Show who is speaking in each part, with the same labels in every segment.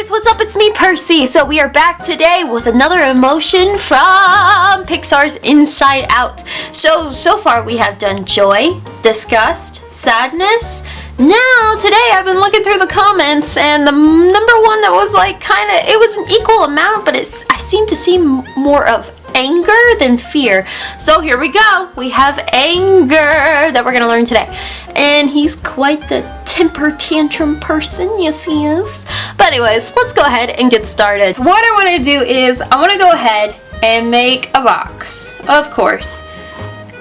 Speaker 1: guys, what's up? It's me, Percy. So we are back today with another emotion from Pixar's Inside Out. So far we have done joy, disgust, sadness. Now, today I've been looking through the comments and the number one that was like it was an equal amount, but I seem to see more of anger than fear. So here we go. We have anger that we're going to learn today. And he's quite the temper tantrum person, yes he is. But anyways, let's go ahead and get started. What I want to do is I want to go ahead and make a box. Of course.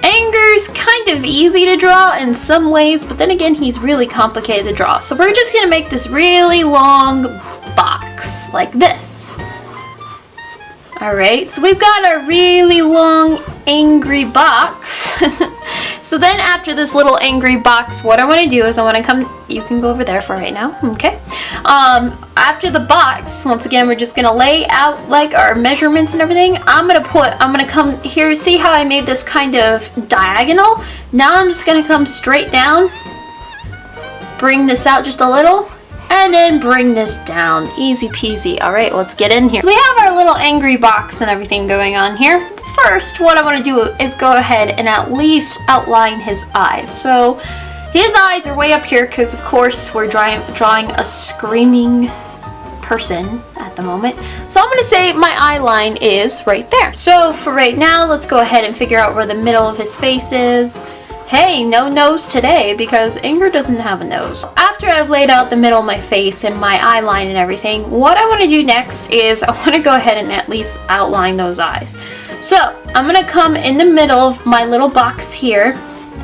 Speaker 1: Anger's kind of easy to draw in some ways, but then again, he's really complicated to draw. So we're just going to make this really long box like this. Alright, so we've got a really long angry box. So then after this little angry box, what I want to do is I want to come, you can go over there for right now, okay? After the box, once again, we're just going to lay out like our measurements and everything. I'm going to come here, see how I made this kind of diagonal? Now I'm just going to come straight down, bring this out just a little, and then bring this down. Easy peasy. Alright, let's get in here. So we have our little angry box and everything going on here. First, what I want to do is go ahead and at least outline his eyes. So his eyes are way up here because of course we're drawing a screaming person at the moment. So I'm going to say my eye line is right there. So for right now, let's go ahead and figure out where the middle of his face is. Hey, no nose today because Anger doesn't have a nose. After I've laid out the middle of my face and my eye line and everything, what I want to do next is I want to go ahead and at least outline those eyes. So I'm going to come in the middle of my little box here.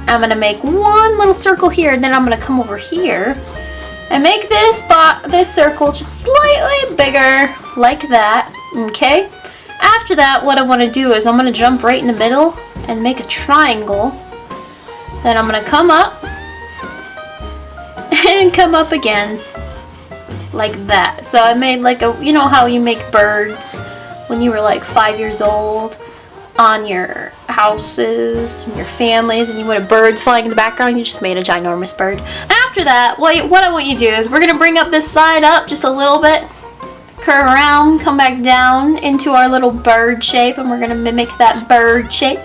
Speaker 1: I'm going to make one little circle here, and then I'm going to come over here and make this circle just slightly bigger like that, okay? After that, what I want to do is I'm going to jump right in the middle and make a triangle. Then I'm going to come up and come up again like that. So I made like a, you know how you make birds when you were like 5 years old on your houses, your families, and you would have birds flying in the background? You just made a ginormous bird. After that, what I want you to do is we're going to bring up this side up just a little bit, curve around, come back down into our little bird shape, and we're going to mimic that bird shape.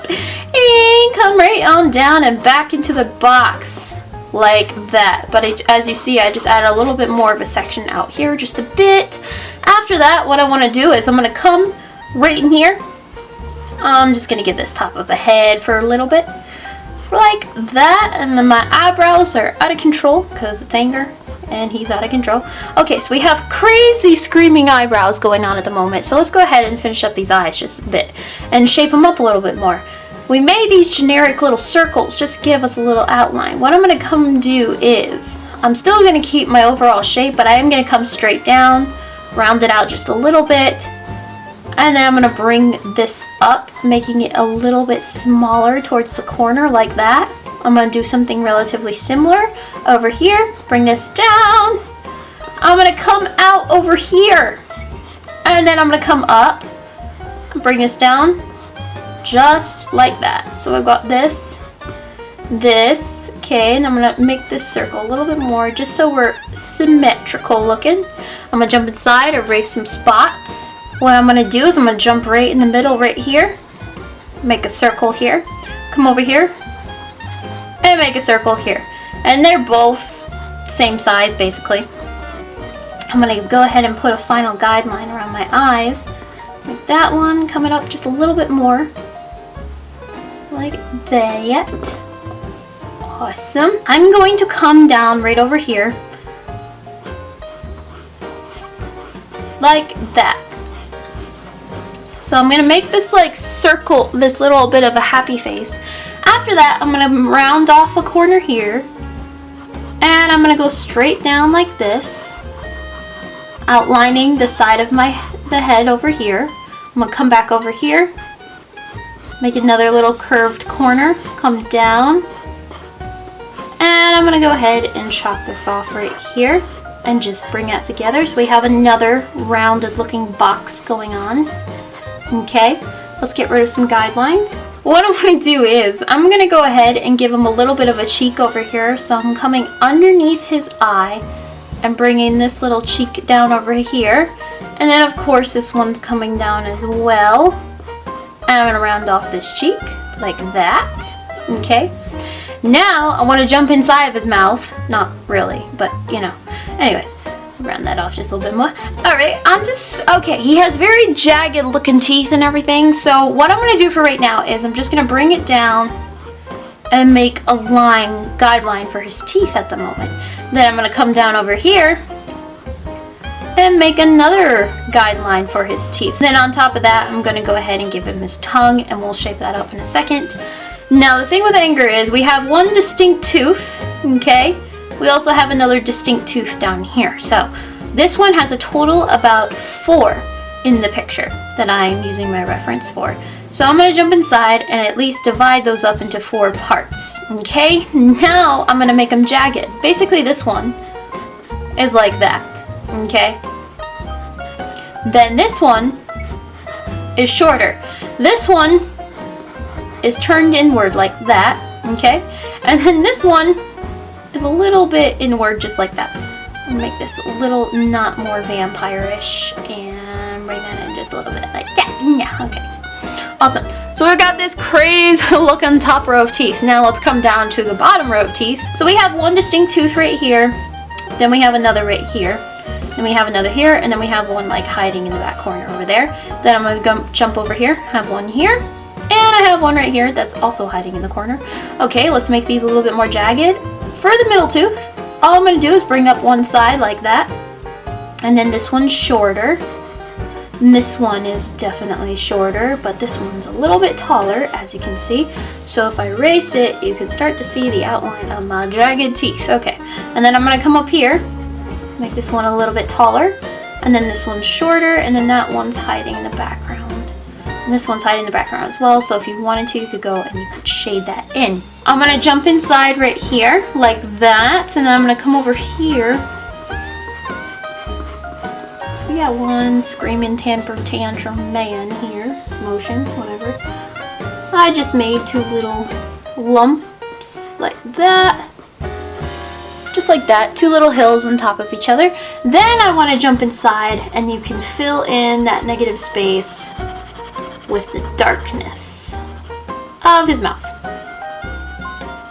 Speaker 1: And come right on down and back into the box like that. But as you see, I just added a little bit more of a section out here, just a bit. After that, what I want to do is I'm going to come right in here. I'm just going to get this top of the head for a little bit like that. And then my eyebrows are out of control because it's Anger and he's out of control. Okay, so we have crazy screaming eyebrows going on at the moment. So let's go ahead and finish up these eyes just a bit and shape them up a little bit more. We made these generic little circles just to give us a little outline. What I'm going to come do is, I'm still going to keep my overall shape, but I am going to come straight down, round it out just a little bit, and then I'm going to bring this up, making it a little bit smaller towards the corner like that. I'm going to do something relatively similar over here, bring this down. I'm going to come out over here, and then I'm going to come up, bring this down. Just like that. So I've got this, okay, and I'm going to make this circle a little bit more just so we're symmetrical looking. I'm going to jump inside, erase some spots. What I'm going to do is I'm going to jump right in the middle right here, make a circle here, come over here, and make a circle here. And they're both same size basically. I'm going to go ahead and put a final guideline around my eyes. Like that one, coming up just a little bit more. Like that. Awesome. I'm going to come down right over here. Like that. So I'm going to make this like circle, this little bit of a happy face. After that, I'm going to round off a corner here. And I'm going to go straight down like this. Outlining the side of the head over here. I'm going to come back over here. Make another little curved corner, come down, and I'm going to go ahead and chop this off right here and just bring that together so we have another rounded looking box going on. Okay, let's get rid of some guidelines. What I want to do is I'm going to go ahead and give him a little bit of a cheek over here, so I'm coming underneath his eye and bringing this little cheek down over here. And then of course this one's coming down as well. And I'm going to round off this cheek like that. Okay. Now I want to jump inside of his mouth. Not really, but you know. Anyways, round that off just a little bit more. Alright, okay, he has very jagged looking teeth and everything. So what I'm going to do for right now is I'm just going to bring it down and make a guideline for his teeth at the moment. Then I'm going to come down over here and make another guideline for his teeth. Then on top of that, I'm going to go ahead and give him his tongue, and we'll shape that up in a second. Now the thing with anger is we have one distinct tooth, okay? We also have another distinct tooth down here. So this one has a total about 4 in the picture that I'm using my reference for. So I'm going to jump inside and at least divide those up into 4 parts, okay? Now I'm going to make them jagged. Basically this one is like that, okay? Then this one is shorter. This one is turned inward like that, okay? And then this one is a little bit inward just like that. I'll make this a little not more vampire-ish and bring that in just a little bit like that. Yeah, okay. Awesome. So we've got this crazy looking top row of teeth. Now let's come down to the bottom row of teeth. So we have one distinct tooth right here. Then we have another right here. Then we have another here, and then we have one like hiding in the back corner over there. Then I'm gonna jump over here, have one here. And I have one right here that's also hiding in the corner. Okay, let's make these a little bit more jagged. For the middle tooth, all I'm going to do is bring up one side like that. And then this one's shorter. And this one is definitely shorter, but this one's a little bit taller, as you can see. So if I erase it, you can start to see the outline of my jagged teeth. Okay, and then I'm going to come up here, make this one a little bit taller. And then this one's shorter, and then that one's hiding in the background. And this one's hiding in the background as well, so if you wanted to, you could go and you could shade that in. I'm going to jump inside right here, like that, and then I'm going to come over here. So we got one screaming temper tantrum man here. Motion, whatever. I just made 2 little lumps, like that. Just like that, 2 little hills on top of each other. Then I want to jump inside, and you can fill in that negative space with the darkness of his mouth.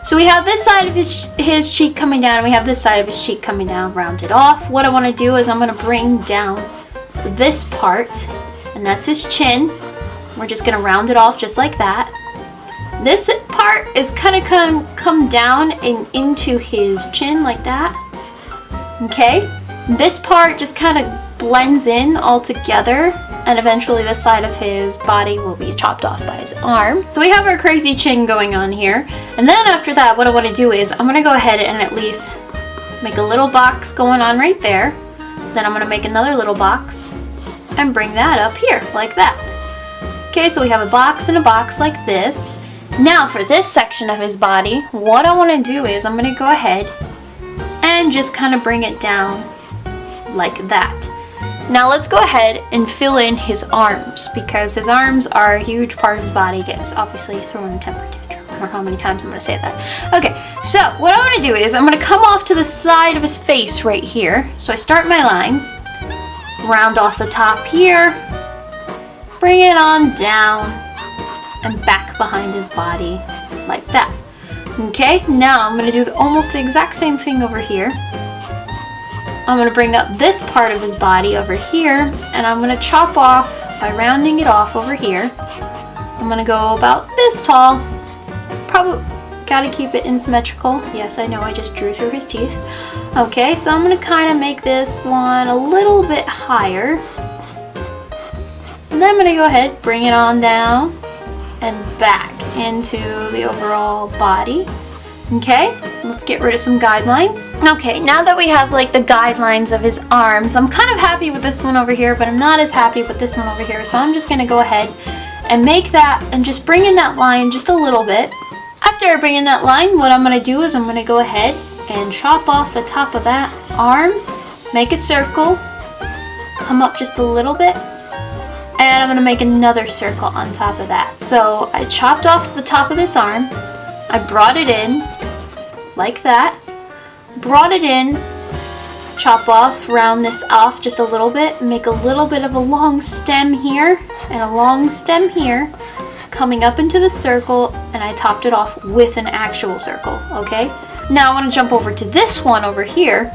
Speaker 1: So we have this side of his cheek coming down, and we have this side of his cheek coming down, rounded off. What I want to do is I'm going to bring down this part, and that's his chin. We're just going to round it off just like that. This part is kind of come down and into his chin like that. Okay? This part just kind of blends in all together, and eventually the side of his body will be chopped off by his arm. So we have our crazy chin going on here. And then after that, what I want to do is I'm going to go ahead and at least make a little box going on right there. Then I'm going to make another little box and bring that up here like that. Okay, so we have a box and a box like this. Now for this section of his body, what I want to do is I'm going to go ahead and just kind of bring it down like that. Now let's go ahead and fill in his arms, because his arms are a huge part of his body. Yes, obviously he's throwing a temper tantrum. I don't know how many times I'm going to say that. Okay, so what I'm going to do is I'm going to come off to the side of his face right here. So I start my line, round off the top here, bring it on down, and back behind his body like that. Okay, now I'm going to do almost the exact same thing over here. I'm going to bring up this part of his body over here, and I'm going to chop off by rounding it off over here. I'm going to go about this tall. Probably got to keep it symmetrical. Yes, I know, I just drew through his teeth. Okay, so I'm going to kind of make this one a little bit higher. And then I'm going to go ahead, bring it on down and back into the overall body. Okay, let's get rid of some guidelines. Okay, now that we have like the guidelines of his arms, I'm kind of happy with this one over here, but I'm not as happy with this one over here. So I'm just gonna go ahead and make that and just bring in that line just a little bit. After I bring in that line, what I'm gonna do is I'm gonna go ahead and chop off the top of that arm, make a circle, come up just a little bit, and I'm gonna make another circle on top of that. So I chopped off the top of this arm, I brought it in like that, brought it in, chop off, round this off just a little bit, make a little bit of a long stem here and a long stem here. It's coming up into the circle, and I topped it off with an actual circle, okay? Now I want to jump over to this one over here.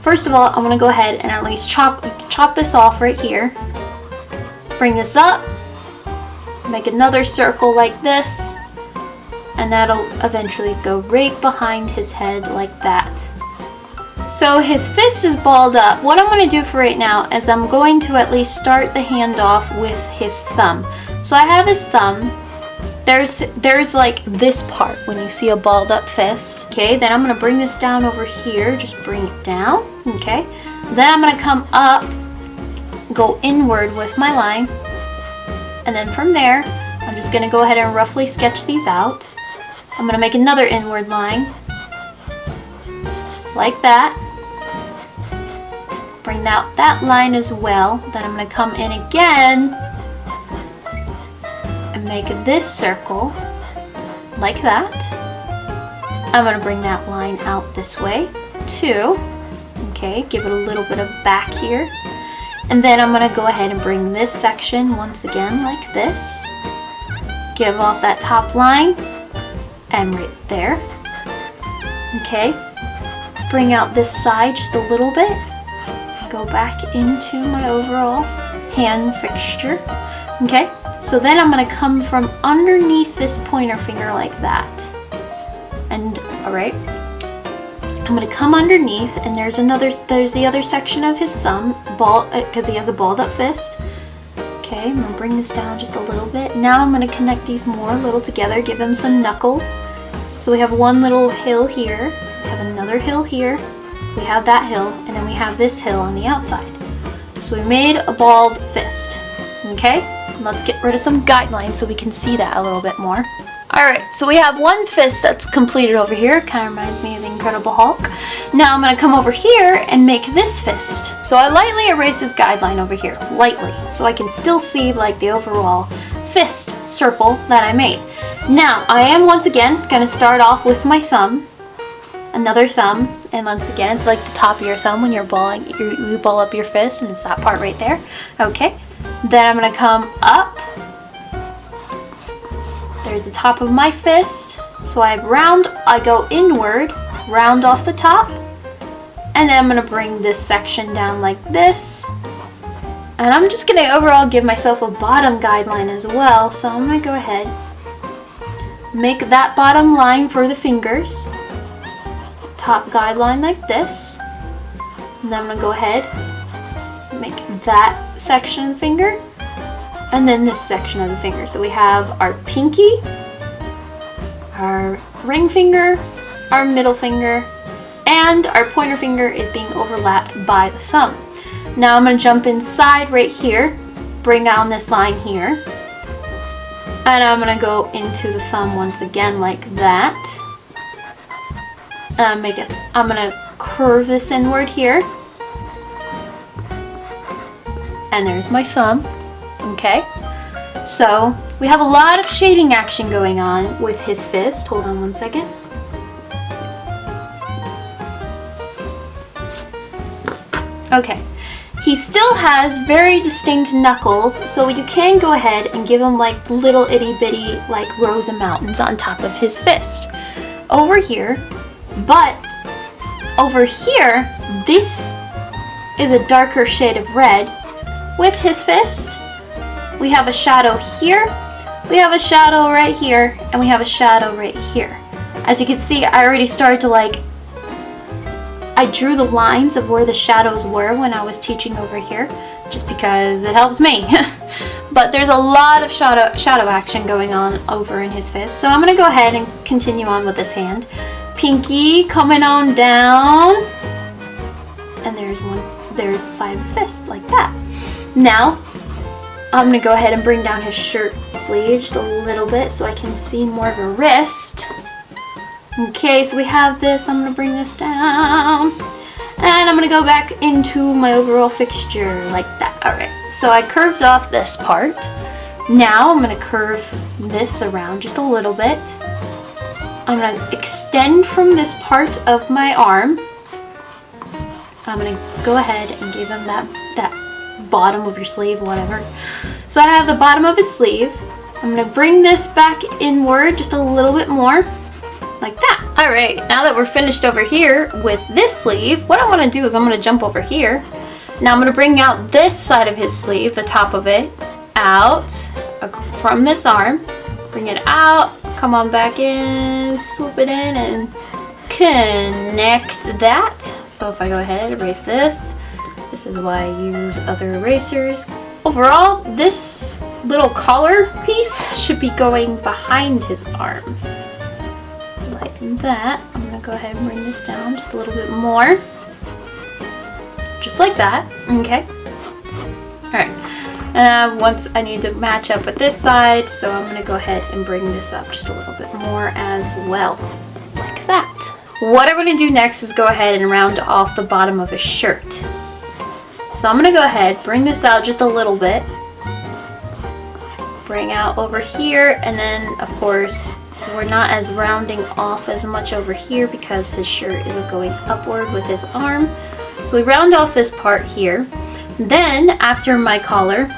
Speaker 1: First of all, I'm going to go ahead and at least chop this off right here. Bring this up, make another circle like this, and that'll eventually go right behind his head like that. So his fist is balled up. What I'm going to do for right now is I'm going to at least start the hand off with his thumb. So I have his thumb. There's like this part when you see a balled up fist. Okay, then I'm going to bring this down over here. Just bring it down. Okay, then I'm going to come up, go inward with my line, and then from there I'm just going to go ahead and roughly sketch these out. I'm going to make another inward line like that. Bring out that line as well. Then I'm going to come in again and make this circle like that. I'm going to bring that line out this way too. Okay, give it a little bit of back here. And then I'm going to go ahead and bring this section once again like this. Give off that top line and right there. Okay, bring out this side just a little bit. Go back into my overall hand fixture. Okay, so then I'm going to come from underneath this pointer finger like that. And alright, I'm going to come underneath, and there's the other section of his thumb, because he has a balled up fist. Okay, I'm going to bring this down just a little bit. Now I'm going to connect these more a little together, give him some knuckles. So we have one little hill here, we have another hill here, we have that hill, and then we have this hill on the outside. So we made a balled fist. Okay, let's get rid of some guidelines so we can see that a little bit more. Alright, so we have one fist that's completed over here. Kind of reminds me of the Incredible Hulk. Now I'm going to come over here and make this fist. So I lightly erase this guideline over here, lightly, so I can still see like the overall fist circle that I made. Now I am once again going to start off with my thumb, another thumb, and once again it's like the top of your thumb when you're balling, you ball up your fist, and it's that part right there. Okay, then I'm going to come up. There's the top of my fist, so I go inward, round off the top, and then I'm going to bring this section down like this. And I'm just going to overall give myself a bottom guideline as well, so I'm going to go ahead, make that bottom line for the fingers, top guideline like this, and then I'm going to go ahead, make that section of the finger, and then this section of the finger. So we have our pinky, our ring finger, our middle finger, and our pointer finger is being overlapped by the thumb. Now I'm going to jump inside right here, bring down this line here, and I'm going to go into the thumb once again like that. I'm going to curve this inward here, and there's my thumb. Okay, so we have a lot of shading action going on with his fist. Hold on one second. Okay, he still has very distinct knuckles, so you can go ahead and give him like little itty bitty like rows of mountains on top of his fist over here. But over here, this is a darker shade of red with his fist. We have a shadow here, we have a shadow right here, and we have a shadow right here. As you can see, I already started to I drew the lines of where the shadows were when I was teaching over here, just because it helps me. But there's a lot of shadow action going on over in his fist, so I'm going to go ahead and continue on with this hand. Pinky coming on down, and there's the side of his fist, like that. Now, I'm going to go ahead and bring down his shirt sleeve just a little bit so I can see more of a wrist. Okay, so we have this. I'm going to bring this down. And I'm going to go back into my overall fixture like that. Alright, so I curved off this part. Now I'm going to curve this around just a little bit. I'm going to extend from this part of my arm. I'm gonna go ahead and give him that bottom of your sleeve, whatever. So I have the bottom of his sleeve. I'm gonna bring this back inward just a little bit more, like that. All right, now that we're finished over here with this sleeve, what I wanna do is I'm gonna jump over here. Now I'm gonna bring out this side of his sleeve, the top of it, out from this arm. Bring it out, come on back in, swoop it in, and connect that. So if I go ahead, erase this. This is why I use other erasers. Overall, this little collar piece should be going behind his arm. Like that. I'm gonna go ahead and bring this down just a little bit more. Just like that, okay? Alright, once I need to match up with this side, so I'm gonna go ahead and bring this up just a little bit more as well, like that. What I'm gonna do next is go ahead and round off the bottom of his shirt. So I'm gonna go ahead, bring this out just a little bit, bring out over here, and then of course, we're not as rounding off as much over here because his shirt is going upward with his arm. So we round off this part here. Then after my collar,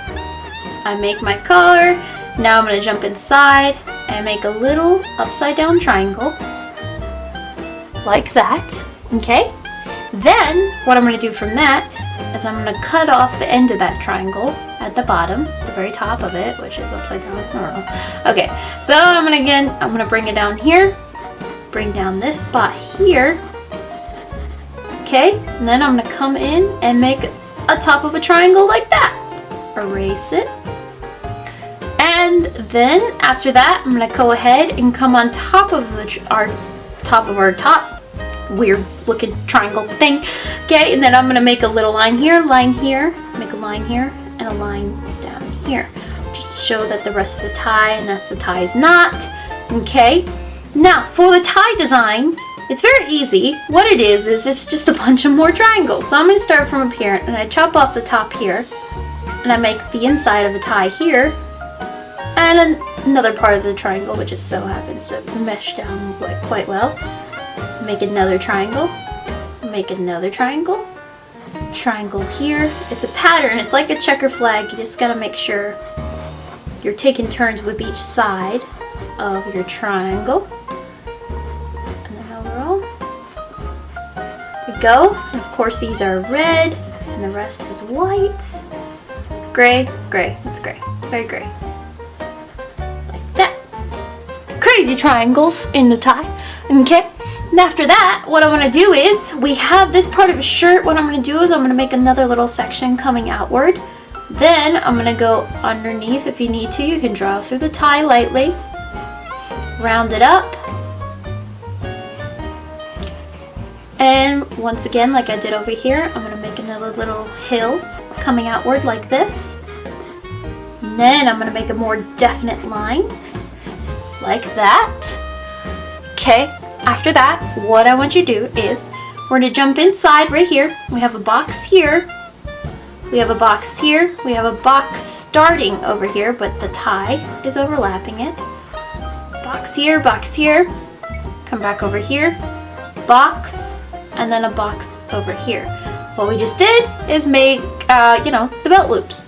Speaker 1: I make my collar. Now I'm gonna jump inside and make a little upside down triangle. Like that, okay? Then what I'm gonna do from that is I'm gonna cut off the end of that triangle at the bottom, the very top of it, which is upside down, I don't know. Okay, so I'm gonna bring it down here, bring down this spot here. Okay, and then I'm gonna come in and make a top of a triangle like that. Erase it. And then after that, I'm gonna go ahead and come on top of our top weird looking triangle thing. Okay, and then I'm gonna make a little line here, make a line here, and a line down here. Just to show that the rest of the tie, and that's the tie's knot. Okay, now for the tie design, it's very easy. What it is it's just a bunch of more triangles. So I'm gonna start from up here, and I chop off the top here, and I make the inside of the tie here, and another part of the triangle, which just so happens to mesh down quite well. Make another triangle, make another triangle, triangle here. It's a pattern, it's like a checker flag. You just gotta make sure you're taking turns with each side of your triangle. And then overall, there we go. And of course these are red, and the rest is white. Gray, gray, it's gray, it's very gray. Like that. Crazy triangles in the tie, okay? And after that, what I want to do is, we have this part of a shirt. What I'm going to do is I'm going to make another little section coming outward. Then I'm going to go underneath. If you need to, you can draw through the tie lightly. Round it up. And once again, like I did over here, I'm going to make another little hill coming outward like this. And then I'm going to make a more definite line like that. Okay. After that, what I want you to do is we're going to jump inside right here. We have a box here. We have a box here. We have a box starting over here, but the tie is overlapping it. Box here, come back over here, box, and then a box over here. What we just did is make, the belt loops.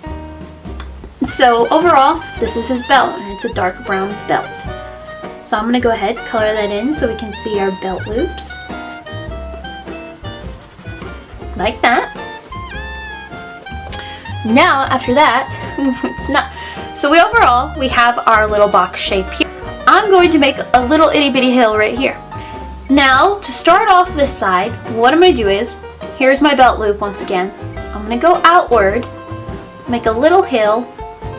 Speaker 1: So overall, this is his belt, and it's a dark brown belt. So I'm going to go ahead, color that in so we can see our belt loops. Like that. Now, after that, it's not. So we have our little box shape here. I'm going to make a little itty bitty hill right here. Now, to start off this side, what I'm going to do is, here's my belt loop once again. I'm going to go outward, make a little hill,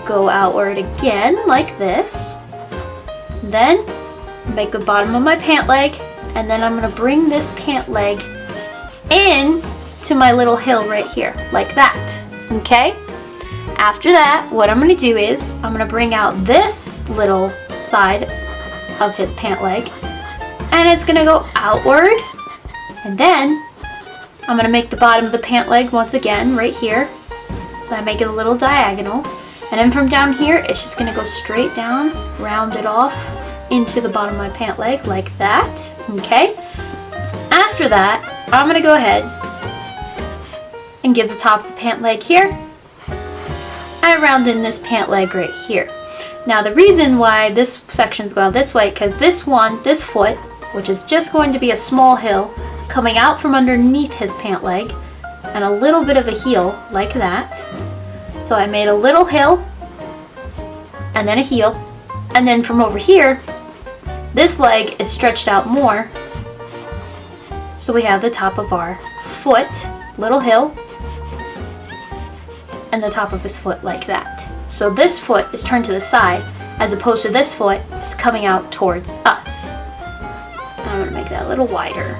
Speaker 1: go outward again like this. Then make the bottom of my pant leg, and then I'm going to bring this pant leg in to my little hill right here, like that. Okay? After that, what I'm going to do is I'm going to bring out this little side of his pant leg, and it's going to go outward, and then I'm going to make the bottom of the pant leg once again right here. So I make it a little diagonal, and then from down here it's just going to go straight down, round it off into the bottom of my pant leg like that. Okay? After that, I'm going to go ahead and give the top of the pant leg here. And round in this pant leg right here. Now the reason why this section's going this way, because this foot, which is just going to be a small heel, coming out from underneath his pant leg, and a little bit of a heel, like that. So I made a little heel, and then a heel, and then from over here, this leg is stretched out more. So we have the top of our foot, little heel, and the top of his foot like that. So this foot is turned to the side, as opposed to this foot is coming out towards us. I'm gonna make that a little wider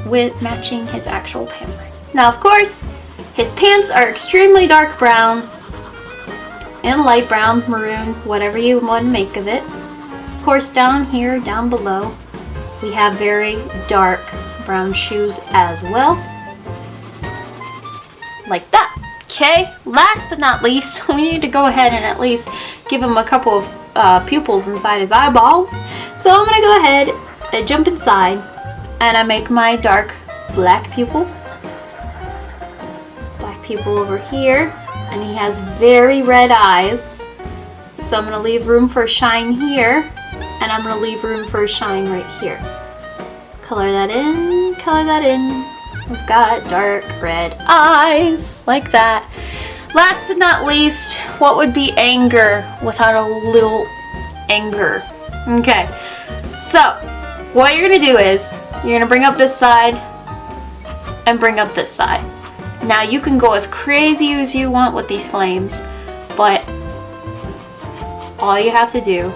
Speaker 1: with matching his actual pant leg. Now of course, his pants are extremely dark brown and light brown, maroon, whatever you want to make of it. Of course, down here, down below, we have very dark brown shoes as well. Like that. Okay, last but not least, we need to go ahead and at least give him a couple of pupils inside his eyeballs. So I'm gonna go ahead and jump inside, and I make my dark black pupil. Black pupil over here, and he has very red eyes. So I'm gonna leave room for a shine here, and I'm gonna leave room for a shine right here. Color that in, color that in. We've got dark red eyes, like that. Last but not least, what would be anger without a little anger? Okay, so what you're gonna do is, you're gonna bring up this side and bring up this side. Now you can go as crazy as you want with these flames, but all you have to do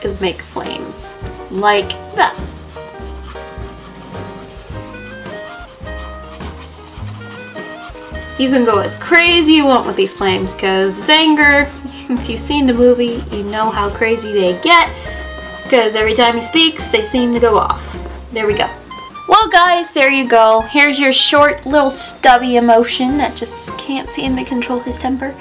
Speaker 1: is make flames like that. You can go as crazy you want with these flames because it's anger. If you've seen the movie, you know how crazy they get because every time he speaks, they seem to go off. There we go. Well guys, there you go. Here's your short little stubby emotion that just can't seem to control his temper.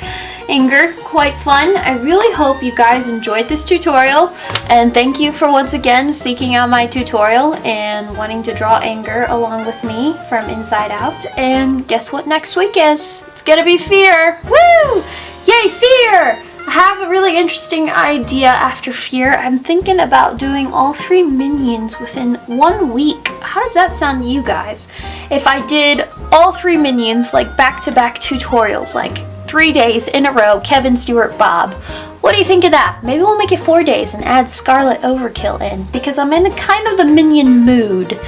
Speaker 1: Anger, quite fun. I really hope you guys enjoyed this tutorial, and thank you for once again seeking out my tutorial and wanting to draw anger along with me from inside out. And guess what next week is? It's gonna be fear. Woo! Yay, fear! I have a really interesting idea after fear. I'm thinking about doing all 3 minions within 1 week. How does that sound to you guys? If I did all 3 minions like back-to-back tutorials, like 3 days in a row, Kevin, Stuart, Bob. What do you think of that? Maybe we'll make it 4 days and add Scarlet Overkill in because I'm in kind of the minion mood.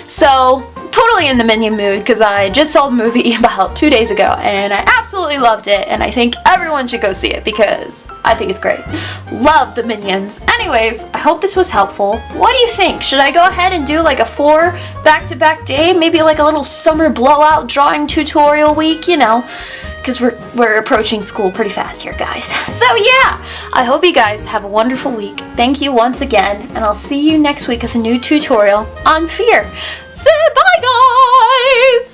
Speaker 1: So, totally in the minion mood because I just saw the movie about 2 days ago and I absolutely loved it, and I think everyone should go see it because I think it's great. Love the minions. Anyways, I hope this was helpful. What do you think? Should I go ahead and do like a 4 back-to-back day? Maybe like a little summer blowout drawing tutorial week, you know? Because we're approaching school pretty fast here, guys. So yeah, I hope you guys have a wonderful week. Thank you once again, and I'll see you next week with a new tutorial on fear. Say bye, guys!